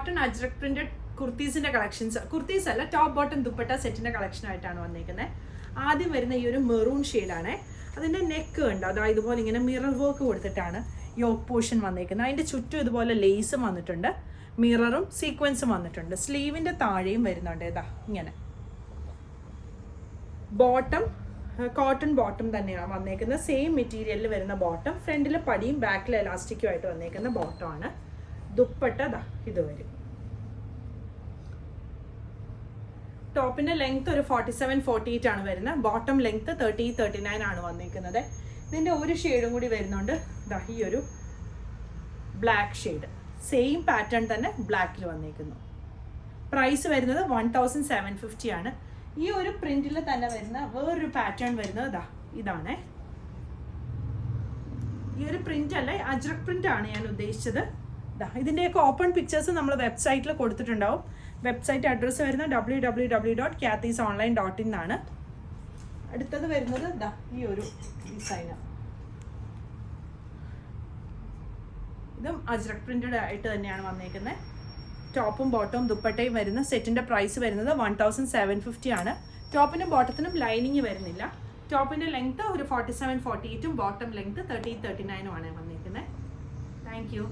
Cotton ajrak printed കുർത്തീസിന്റെ collections, kurtis അല്ല, top bottom dupatta സെറ്റിന്റെ കളക്ഷൻ ആയിട്ടാണ് വന്നിരിക്കുന്നത്. ആദ്യം വരുന്ന ഈ ഒരു മെറൂൺ ഷെയ്ഡാണ്. അതിന്റെ നെക്ക് ഉണ്ട്, അതായത് ഇതുപോലെ ഇങ്ങനെ മിറർ വർക്ക് കൊടുത്തിട്ടാണ് യോക്ക് പോർഷൻ വന്നിരിക്കുന്നത്. അതിന്റെ ചുറ്റും ഇതുപോലെ ലേസും വന്നിട്ടുണ്ട്, മിററും സീക്വൻസും വന്നിട്ടുണ്ട്. സ്ലീവിന്റെ താഴെയും വരുന്നുണ്ട്, ഇതാ ഇങ്ങനെ. ബോട്ടം കോട്ടൺ ബോട്ടം തന്നെയാണ് വന്നേക്കുന്നത്. സെയിം മെറ്റീരിയലിൽ വരുന്ന ബോട്ടം, ഫ്രണ്ടിൽ പടിയും ബാക്കിൽ എലാസ്റ്റിക്കും ആയിട്ട് വന്നേക്കുന്ന ബോട്ടമാണ്. ദുപ്പട്ട ദാ ഇത് വരും. ടോപ്പിന്റെ ലെങ്ത് ഒരു 47-48 ആണ് വരുന്നത്. ബോട്ടം ലെങ്ത് 30-39 ആണ് വന്നിരിക്കുന്നത്. ഇതിന്റെ ഒരു ഷെയ്ഡും കൂടി വരുന്നുണ്ട്, ദാ ഈ ഒരു ബ്ലാക്ക് ഷെയ്ഡ്. സെയിം പാറ്റേൺ തന്നെ ബ്ലാക്കിൽ വന്നിരിക്കുന്നു. പ്രൈസ് വരുന്നത് 1750 ആണ്. ഈ ഒരു പ്രിന്റിൽ തന്നെ വരുന്ന വേറൊരു പാറ്റേൺ വരുന്നത് ഇതാ ഇതാണ്. ഈ ഒരു പ്രിന്റ് അല്ല, അജ്രക് പ്രിന്റ് ആണ് ഞാൻ ഉദ്ദേശിച്ചത്. ഇതിന്റെയൊക്കെ ഓപ്പൺ പിക്ചേഴ്സ് നമ്മൾ വെബ്സൈറ്റിൽ കൊടുത്തിട്ടുണ്ടാവും. വെബ്സൈറ്റ് അഡ്രസ്സ് വരുന്നത് www.kathysonline.in ആണ്. അടുത്തത് വരുന്നത് ഇതാ ഈ ഒരു ഡിസൈന്. ഇതും അജ്രക് പ്രിന്റഡ് ആയിട്ട് തന്നെയാണ് വന്നേക്കുന്നത്. ടോപ്പും ബോട്ടവും ദുപ്പട്ടയും വരുന്ന സെറ്റിന്റെ പ്രൈസ് വരുന്നത് 1750 ആണ്. ടോപ്പിനും ബോട്ടത്തിനും ലൈനിങ് വരുന്നില്ല. ടോപ്പിന്റെ ലെങ്ത് ഒരു 47-48, ബോട്ടം ലെങ്ത് 30-39 ആണ് വന്നിരിക്കുന്നത്. Thank you.